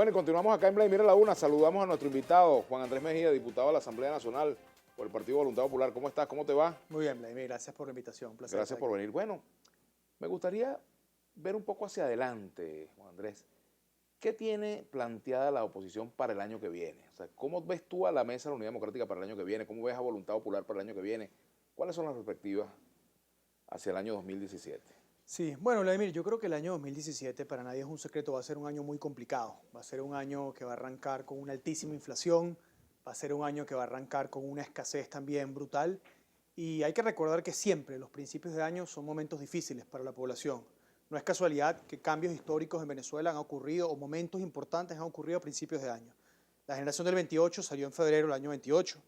Bueno, y continuamos acá en Vladimir a la Una. Saludamos a nuestro invitado, Juan Andrés Mejía, diputado de la Asamblea Nacional por el Partido Voluntad Popular. ¿Cómo estás? ¿Cómo te va? Muy bien, Vladimir, gracias por la invitación. Un placer Gracias estar por aquí. venir. Bueno, me gustaría ver un poco hacia adelante, Juan Andrés. ¿Qué tiene planteada la oposición para el año que viene? O sea, ¿cómo ves tú a la Mesa de la Unidad Democrática para el año que viene? ¿Cómo ves a Voluntad Popular para el año que viene? ¿Cuáles son las perspectivas hacia el año 2017? Sí, bueno, Vladimir, yo creo que el año 2017 para nadie es un secreto, va a ser un año muy complicado. Va a ser un año que va a arrancar con una altísima inflación, va a ser un año que va a arrancar con una escasez también brutal. Y hay que recordar que siempre los principios de año son momentos difíciles para la población. No es casualidad que cambios históricos en Venezuela han ocurrido o momentos importantes han ocurrido a principios de año. La generación del 28 salió en febrero del año 28.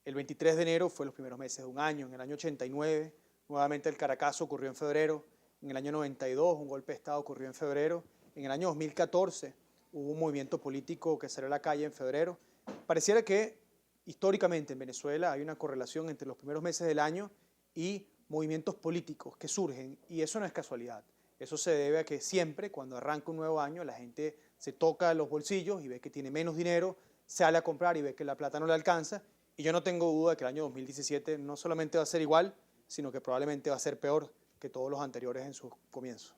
El 23 de enero fue los primeros meses de un año. En el año 89, nuevamente el Caracazo ocurrió en febrero. En el año 92, un golpe de Estado ocurrió en febrero. En el año 2014, hubo un movimiento político que salió a la calle en febrero. Pareciera que históricamente en Venezuela hay una correlación entre los primeros meses del año y movimientos políticos que surgen, y eso no es casualidad. Eso se debe a que siempre, cuando arranca un nuevo año, la gente se toca los bolsillos y ve que tiene menos dinero, sale a comprar y ve que la plata no le alcanza. Y yo no tengo duda de que el año 2017 no solamente va a ser igual, sino que probablemente va a ser peor que todos los anteriores en sus comienzos.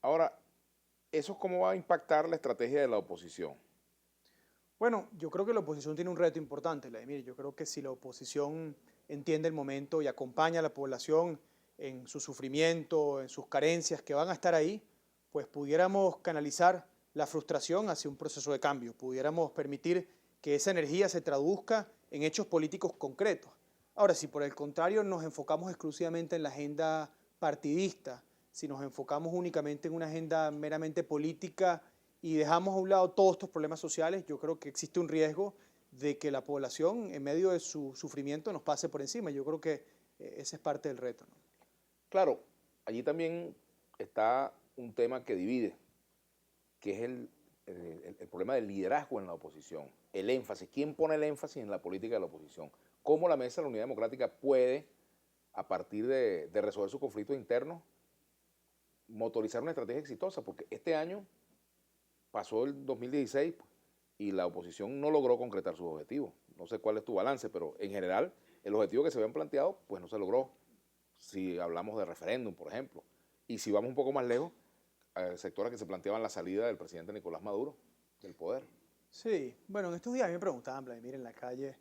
Ahora, ¿eso cómo va a impactar la estrategia de la oposición? Bueno, yo creo que la oposición tiene un reto importante, Vladimir. Yo creo que si la oposición entiende el momento y acompaña a la población en su sufrimiento, en sus carencias que van a estar ahí, pues pudiéramos canalizar la frustración hacia un proceso de cambio, pudiéramos permitir que esa energía se traduzca en hechos políticos concretos. Ahora, si por el contrario nos enfocamos exclusivamente en la agenda partidista, si nos enfocamos únicamente en una agenda meramente política y dejamos a un lado todos estos problemas sociales, yo creo que existe un riesgo de que la población, en medio de su sufrimiento, nos pase por encima. Yo creo que ese es parte del reto, ¿no? Claro, allí también está un tema que divide, que es el problema del liderazgo en la oposición, el énfasis. ¿Quién pone el énfasis en la política de la oposición? ¿Cómo la Mesa de la Unidad Democrática puede, a partir de resolver sus conflictos internos, motorizar una estrategia exitosa? Porque este año pasó el 2016 y la oposición no logró concretar sus objetivos. No sé cuál es tu balance, pero en general el objetivo que se habían planteado pues no se logró. Si hablamos de referéndum, por ejemplo, y si vamos un poco más lejos, sectores que se planteaban la salida del presidente Nicolás Maduro del poder. Sí, bueno, en estos días a mí me preguntaban, Vladimir, en la calle,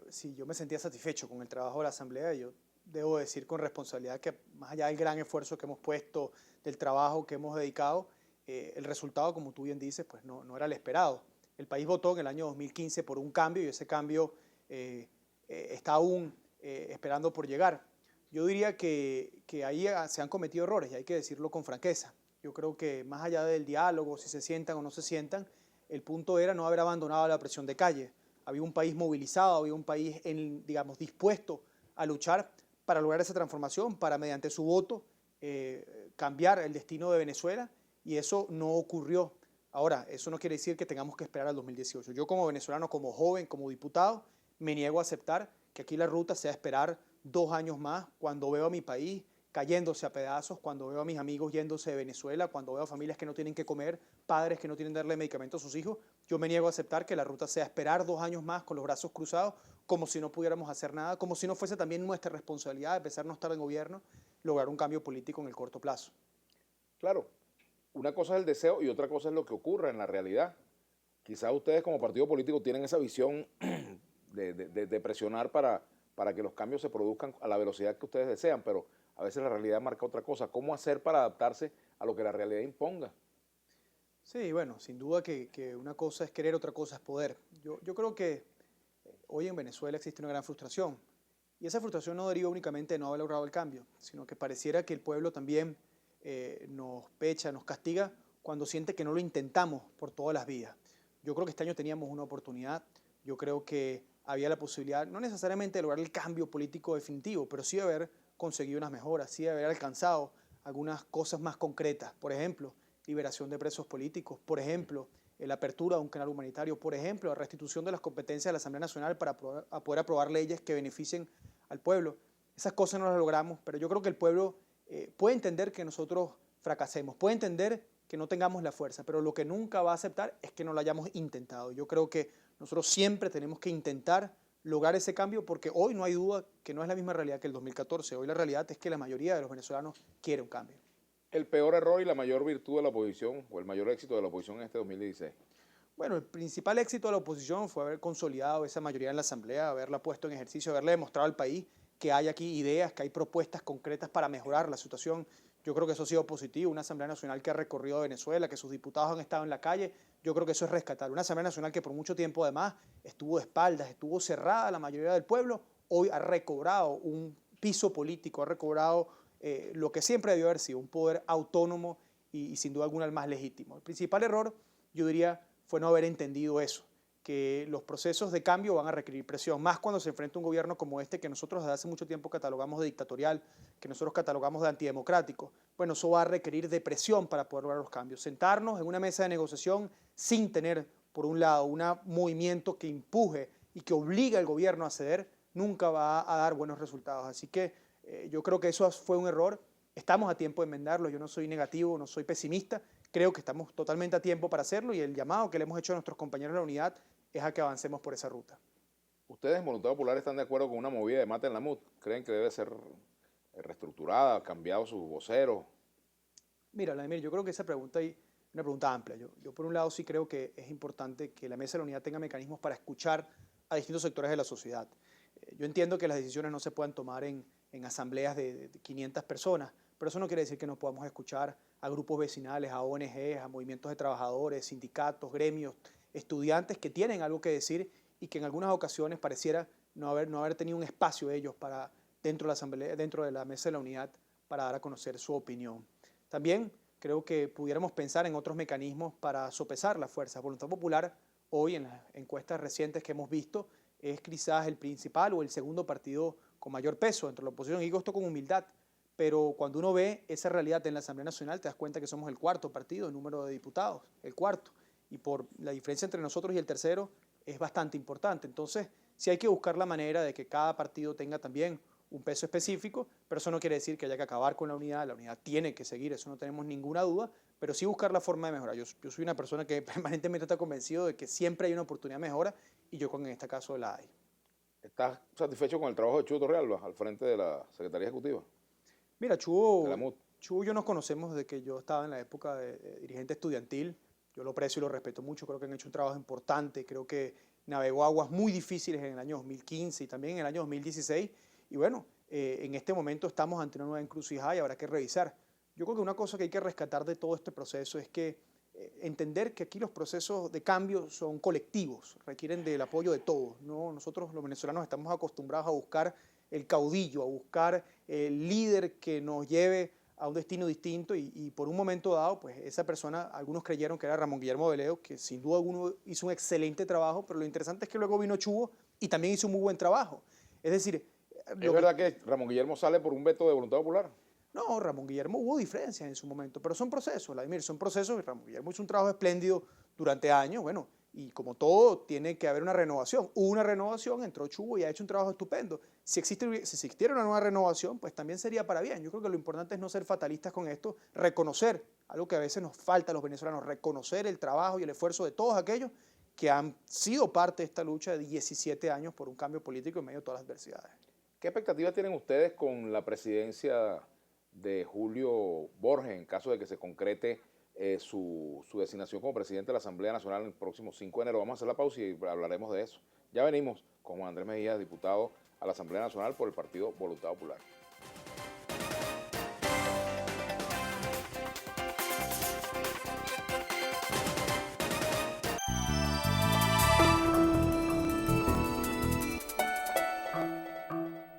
si yo me sentía satisfecho con el trabajo de la Asamblea. Y yo debo decir con responsabilidad que más allá del gran esfuerzo que hemos puesto, del trabajo que hemos dedicado, el resultado, como tú bien dices, pues no era el esperado. El país votó en el año 2015 por un cambio y ese cambio está aún esperando por llegar. Yo diría que ahí se han cometido errores y hay que decirlo con franqueza. Yo creo que más allá del diálogo, si se sientan o no se sientan, el punto era no haber abandonado la presión de calle. Había un país movilizado, había un país, digamos, dispuesto a luchar para lograr esa transformación, para mediante su voto cambiar el destino de Venezuela, y eso no ocurrió. Ahora, eso no quiere decir que tengamos que esperar al 2018. Yo como venezolano, como joven, como diputado, me niego a aceptar que aquí la ruta sea esperar 2 años más cuando veo a mi país cayéndose a pedazos, cuando veo a mis amigos yéndose de Venezuela, cuando veo a familias que no tienen que comer, padres que no tienen que darle medicamentos a sus hijos. Yo me niego a aceptar que la ruta sea esperar 2 años más con los brazos cruzados, como si no pudiéramos hacer nada, como si no fuese también nuestra responsabilidad, a pesar de no estar en gobierno, lograr un cambio político en el corto plazo. Claro, una cosa es el deseo y otra cosa es lo que ocurre en la realidad. Quizás ustedes como partido político tienen esa visión de presionar para que los cambios se produzcan a la velocidad que ustedes desean, pero a veces la realidad marca otra cosa. ¿Cómo hacer para adaptarse a lo que la realidad imponga? Sí, bueno, sin duda que una cosa es querer, otra cosa es poder. Yo creo que hoy en Venezuela existe una gran frustración, y esa frustración no deriva únicamente de no haber logrado el cambio, sino que pareciera que el pueblo también nos pecha, nos castiga cuando siente que no lo intentamos por todas las vías. Yo creo que este año teníamos una oportunidad, yo creo que había la posibilidad, no necesariamente de lograr el cambio político definitivo, pero sí de haber conseguido unas mejoras, sí de haber alcanzado algunas cosas más concretas. Por ejemplo, liberación de presos políticos, por ejemplo, la apertura de un canal humanitario, por ejemplo, la restitución de las competencias de la Asamblea Nacional para poder aprobar leyes que beneficien al pueblo. Esas cosas no las logramos, pero yo creo que el pueblo puede entender que nosotros fracasemos, puede entender que no tengamos la fuerza, pero lo que nunca va a aceptar es que no lo hayamos intentado. Yo creo que nosotros siempre tenemos que intentar lograr ese cambio porque hoy no hay duda que no es la misma realidad que el 2014. Hoy la realidad es que la mayoría de los venezolanos quiere un cambio. El peor error y la mayor virtud de la oposición, o el mayor éxito de la oposición en este 2016. Bueno, el principal éxito de la oposición fue haber consolidado esa mayoría en la Asamblea, haberla puesto en ejercicio, haberle demostrado al país que hay aquí ideas, que hay propuestas concretas para mejorar la situación. Yo creo que eso ha sido positivo, una Asamblea Nacional que ha recorrido Venezuela, que sus diputados han estado en la calle, yo creo que eso es rescatable. Una Asamblea Nacional que por mucho tiempo además estuvo de espaldas, estuvo cerrada a la mayoría del pueblo, hoy ha recobrado un piso político, ha recobrado lo que siempre debió haber sido, un poder autónomo y sin duda alguna el más legítimo. El principal error, yo diría, fue no haber entendido eso, que los procesos de cambio van a requerir presión, más cuando se enfrenta un gobierno como este que nosotros desde hace mucho tiempo catalogamos de dictatorial, que nosotros catalogamos de antidemocrático. Bueno, eso va a requerir de presión para poder lograr los cambios. Sentarnos en una mesa de negociación sin tener, por un lado, un movimiento que empuje y que obliga al gobierno a ceder, nunca va a dar buenos resultados. Así que yo creo que eso fue un error. Estamos a tiempo de enmendarlo. Yo no soy negativo, no soy pesimista. Creo que estamos totalmente a tiempo para hacerlo y el llamado que le hemos hecho a nuestros compañeros de la unidad es a que avancemos por esa ruta. ¿Ustedes en Voluntad Popular están de acuerdo con una movida de mate en la MUD? ¿Creen que debe ser reestructurada, cambiado sus voceros? Mira, Vladimir, yo creo que esa pregunta es una pregunta amplia. Yo por un lado sí creo que es importante que la mesa de la unidad tenga mecanismos para escuchar a distintos sectores de la sociedad. Yo entiendo que las decisiones no se puedan tomar en asambleas de 500 personas, pero eso no quiere decir que no podamos escuchar a grupos vecinales, a ONGs, a movimientos de trabajadores, sindicatos, gremios, estudiantes que tienen algo que decir y que en algunas ocasiones pareciera no haber tenido un espacio ellos para, dentro de la asamblea, dentro de la mesa de la unidad, para dar a conocer su opinión. También creo que pudiéramos pensar en otros mecanismos para sopesar las fuerzas. Voluntad Popular, hoy en las encuestas recientes que hemos visto, es quizás el principal o el segundo partido con mayor peso dentro de la oposición. Y digo esto con humildad, pero cuando uno ve esa realidad en la Asamblea Nacional, te das cuenta que somos el cuarto partido en número de diputados, el cuarto. Y por la diferencia entre nosotros y el tercero es bastante importante. Entonces, sí hay que buscar la manera de que cada partido tenga también un peso específico, pero eso no quiere decir que haya que acabar con la unidad tiene que seguir, eso no tenemos ninguna duda, pero sí buscar la forma de mejorar. Yo soy una persona que permanentemente está convencido de que siempre hay una oportunidad de mejora y yo creo que en este caso la hay. ¿Estás satisfecho con el trabajo de Chuto Torrealba al frente de la Secretaría Ejecutiva Mira, de la MUD? Chubo y yo nos conocemos desde que yo estaba en la época de dirigente estudiantil. Yo lo aprecio y lo respeto mucho. Creo que han hecho un trabajo importante. Creo que navegó aguas muy difíciles en el año 2015 y también en el año 2016. Y bueno, en este momento estamos ante una nueva encrucijada y habrá que revisar. Yo creo que una cosa que hay que rescatar de todo este proceso es que entender que aquí los procesos de cambio son colectivos, requieren del apoyo de todos, ¿no? Nosotros los venezolanos estamos acostumbrados a buscar el caudillo, a buscar el líder que nos lleve a un destino distinto y por un momento dado, pues esa persona, algunos creyeron que era Ramón Guillermo Veleo, que sin duda alguno hizo un excelente trabajo, pero lo interesante es que luego vino Chubo y también hizo un muy buen trabajo. Es decir, ¿Es verdad que Ramón Guillermo sale por un veto de Voluntad Popular? no, Ramón Guillermo hubo diferencias en su momento, pero son procesos, Vladimir, son procesos y Ramón Guillermo hizo un trabajo espléndido durante años, bueno, y como todo, tiene que haber una renovación. Hubo una renovación, entró Chubo y ha hecho un trabajo estupendo. Si existiera una nueva renovación, pues también sería para bien. Yo creo que lo importante es no ser fatalistas con esto, reconocer, algo que a veces nos falta a los venezolanos, reconocer el trabajo y el esfuerzo de todos aquellos que han sido parte de esta lucha de 17 años por un cambio político en medio de todas las adversidades. ¿Qué expectativas tienen ustedes con la presidencia de Julio Borges en caso de que se concrete su designación como presidente de la Asamblea Nacional el próximo 5 de enero? Vamos a hacer la pausa y hablaremos de eso. Ya venimos con Juan Andrés Mejía, diputado a la Asamblea Nacional por el partido Voluntad Popular.